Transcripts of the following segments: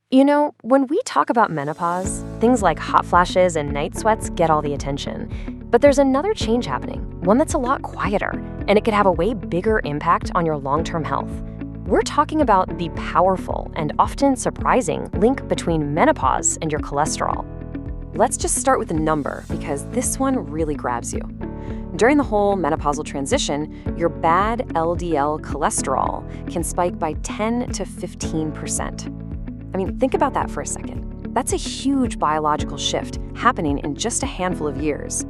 You know, when we talk about menopause, things like hot flashes and night sweats get all the attention. But there's another change happening, one that's a lot quieter, and it could have a way bigger impact on your long-term health. We're talking about the powerful and often surprising link between menopause and your cholesterol. Let's just start with a number because this one really grabs you. During the whole menopausal transition, your bad LDL cholesterol can spike by 10 to 15%. I mean, think about that for a second. That's a huge biological shift happening in just a handful of years.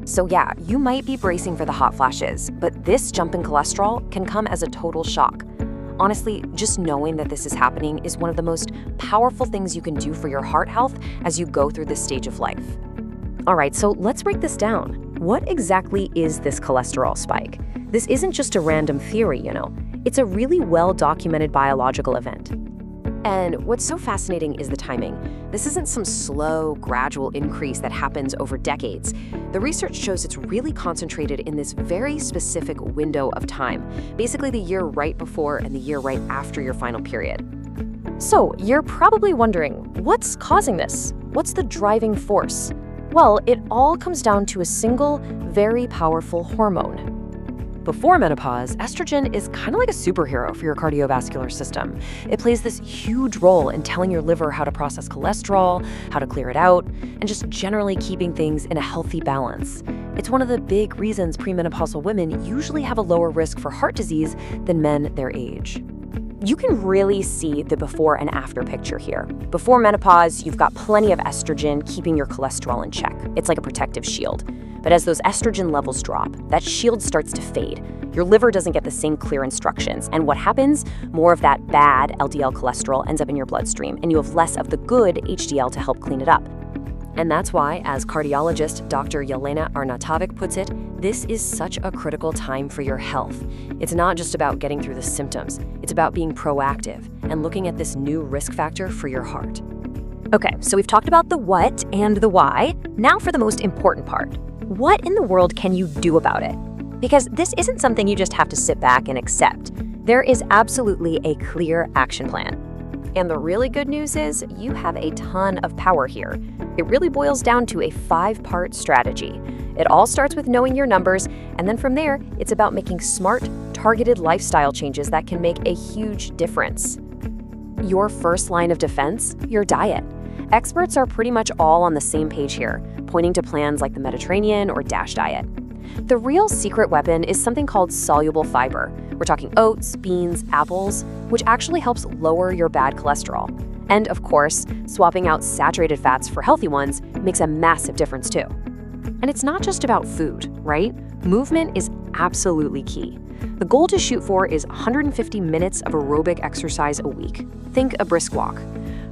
So yeah, you might be bracing for the hot flashes, but this jump in cholesterol can come as a total shock. Honestly, just knowing that this is happening is one of the most powerful things you can do for your heart health as you go through this stage of life. All right, so let's break this down. What exactly is this cholesterol spike? This isn't just a random theory, you know. It's a really well-documented biological event. And what's so fascinating is the timing. This isn't some slow, gradual increase that happens over decades. The research shows it's really concentrated in this very specific window of time, basically the year right before and the year right after your final period. So you're probably wondering, what's causing this? What's the driving force? Well, it all comes down to a single, very powerful hormone. Before menopause, estrogen is kind of like a superhero for your cardiovascular system. It plays this huge role in telling your liver how to process cholesterol, how to clear it out, and just generally keeping things in a healthy balance. It's one of the big reasons premenopausal women usually have a lower risk for heart disease than men their age. You can really see the before and after picture here. Before menopause, you've got plenty of estrogen keeping your cholesterol in check. It's like a protective shield. But as those estrogen levels drop, that shield starts to fade. Your liver doesn't get the same clear instructions. And what happens? More of that bad LDL cholesterol ends up in your bloodstream, and you have less of the good HDL to help clean it up. And that's why, as cardiologist Dr. Yelena Arnautovic puts it, this is such a critical time for your health. It's not just about getting through the symptoms. It's about being proactive and looking at this new risk factor for your heart. Okay, so we've talked about the what and the why. Now for the most important part. What in the world can you do about it? Because this isn't something you just have to sit back and accept. There is absolutely a clear action plan. And the really good news is you have a ton of power here. It really boils down to a 5-part strategy. It all starts with knowing your numbers, and then from there, it's about making smart, targeted lifestyle changes that can make a huge difference. Your first line of defense, your diet. Experts are pretty much all on the same page here, pointing to plans like the Mediterranean or DASH diet. The real secret weapon is something called soluble fiber. We're talking oats, beans, apples, which actually helps lower your bad cholesterol. And of course, swapping out saturated fats for healthy ones makes a massive difference too. And it's not just about food, right? Movement is absolutely key. The goal to shoot for is 150 minutes of aerobic exercise a week. Think a brisk walk.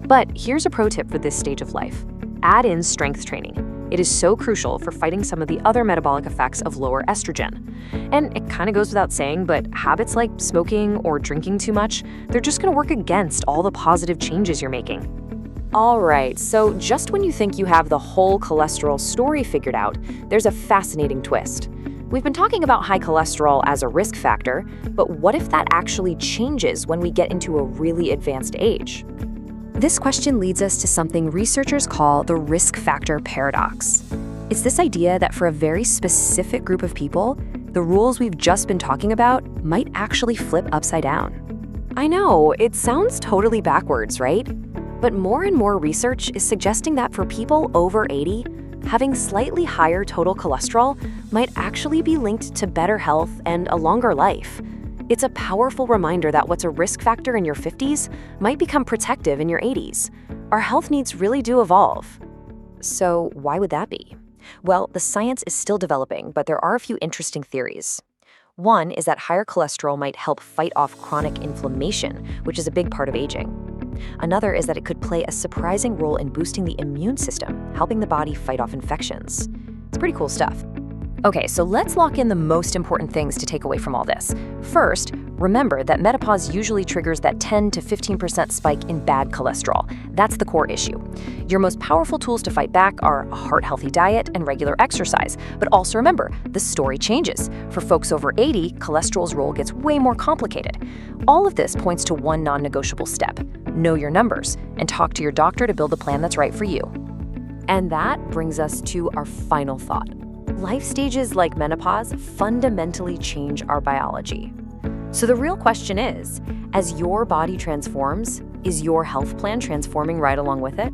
But here's a pro tip for this stage of life. Add in strength training. It is so crucial for fighting some of the other metabolic effects of lower estrogen. And it kind of goes without saying, but habits like smoking or drinking too much, they're just going to work against all the positive changes you're making. All right, so just when you think you have the whole cholesterol story figured out, there's a fascinating twist. We've been talking about high cholesterol as a risk factor, but what if that actually changes when we get into a really advanced age? This question leads us to something researchers call the risk factor paradox. It's this idea that for a very specific group of people, the rules we've just been talking about might actually flip upside down. I know, it sounds totally backwards, right? But more and more research is suggesting that for people over 80, having slightly higher total cholesterol might actually be linked to better health and a longer life. It's a powerful reminder that what's a risk factor in your 50s might become protective in your 80s. Our health needs really do evolve. So why would that be? Well, the science is still developing, but there are a few interesting theories. One is that higher cholesterol might help fight off chronic inflammation, which is a big part of aging. Another is that it could play a surprising role in boosting the immune system, helping the body fight off infections. It's pretty cool stuff. Okay, so let's lock in the most important things to take away from all this. First, Remember that menopause usually triggers that 10 to 15% spike in bad cholesterol. That's the core issue. Your most powerful tools to fight back are a heart-healthy diet and regular exercise. But also remember, the story changes. For folks over 80, cholesterol's role gets way more complicated. All of this points to one non-negotiable step: know your numbers and talk to your doctor to build a plan that's right for you. And that brings us to our final thought. Life stages like menopause fundamentally change our biology. So the real question is, as your body transforms, is your health plan transforming right along with it?